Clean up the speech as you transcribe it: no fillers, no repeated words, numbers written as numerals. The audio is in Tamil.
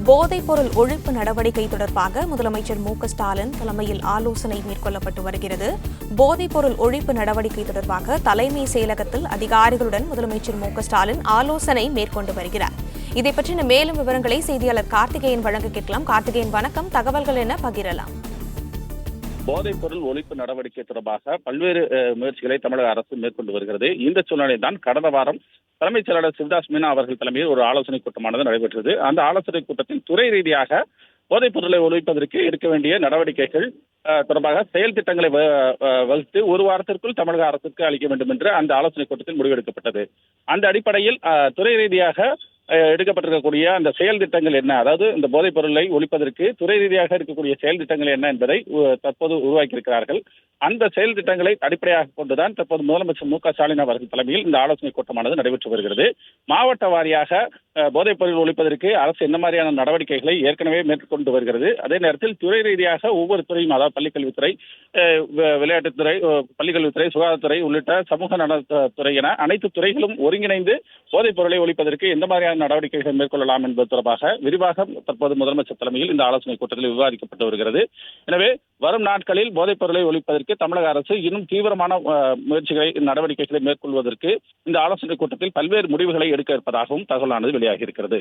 போதைப்பொருள் ஒழிப்பு நடவடிக்கை தொடர்பாக முதலமைச்சர் மு.க.ஸ்டாலின் தலைமையில் ஆலோசனை மேற்கொள்ளப்பட்டு வருகிறது. போதைப்பொருள் ஒழிப்பு நடவடிக்கை தொடர்பாக தலைமை செயலகத்தில் அதிகாரிகளுடன் முதலமைச்சர் மு.க.ஸ்டாலின் ஆலோசனை மேற்கொண்டு வருகிறார். இதை பற்றின மேலும் விவரங்களை செய்தியாளர் கார்த்திகேயன் வழங்க கேட்கலாம். கார்த்திகேயன் வணக்கம். தகவல்கள் என்ன பகிரலாம்? போதைப்பொருள் ஒழிப்பு நடவடிக்கை தொடர்பாக பல்வேறு முயற்சிகளை தமிழக அரசு மேற்கொண்டு வருகிறது. இந்த சூழ்நிலையில் தான் கடந்த வாரம் தலைமைச் செயலாளர் சிவதாஸ் மீனா அவர்கள் தலைமையில் ஒரு ஆலோசனை கூட்டமானது நடைபெற்றது. அந்த ஆலோசனை கூட்டத்தில் துறை ரீதியாக போதைப் பொருளை ஒழிப்பதற்கு எடுக்க வேண்டிய நடவடிக்கைகள் தொடர்பாக செயல் திட்டங்களை வகுத்து ஒரு வாரத்திற்குள் தமிழக அரசுக்கு அளிக்க வேண்டும் என்று அந்த ஆலோசனை கூட்டத்தில் முடிவெடுக்கப்பட்டது. அந்த அடிப்படையில் துறை ரீதியாக எடுக்கப்பட்டிருக்கக்கூடிய அந்த செயல் திட்டங்கள் என்ன, அதாவது இந்த போதைப் பொருளை ஒழிப்பதற்கு துறை ரீதியாக இருக்கக்கூடிய செயல் திட்டங்கள் என்ன என்பதை தற்போது உருவாக்கியிருக்கிறார்கள். அந்த செயல் திட்டங்களை அடிப்படையாக கொண்டுதான் தற்போது முதலமைச்சர் மு.க.ஸ்டாலின் அவர்கள் தலைமையில் இந்த ஆலோசனை கூட்டமானது நடைபெற்று வருகிறது. மாவட்ட வாரியாக போதைப் பொருள் ஒழிப்பதற்கு அரசு என்ன மாதிரியான நடவடிக்கைகளை ஏற்கனவே மேற்கொண்டு வருகிறது. அதே நேரத்தில் துறை ரீதியாக ஒவ்வொரு துறையும், அதாவது பள்ளிக்கல்வித்துறை, விளையாட்டுத்துறை, பள்ளிக்கல்வித்துறை, சுகாதாரத்துறை உள்ளிட்ட சமூக நலத்துறை என அனைத்து துறைகளும் ஒருங்கிணைந்து போதைப் பொருளை ஒழிப்பதற்கு எந்த மாதிரியான நடவடிக்கைகள் மேற்கொள்ளலாம் என்பது தொடர்பாக விரிவாக தற்போது முதலமைச்சர் தலைமையில் இந்த ஆலோசனை கூட்டத்தில் விவாதிக்கப்பட்டு வருகிறது. எனவே வரும் நாட்களில் போதைப் பொருளை ஒழிப்பதற்கு தமிழக அரசு இன்னும் தீவிரமான முயற்சிகளை, நடவடிக்கைகளை மேற்கொள்வதற்கு இந்த ஆலோசனை கூட்டத்தில் பல்வேறு முடிவுகளை எடுக்க இருப்பதாகவும் தகவலானது வெளியாகி இருக்கிறது.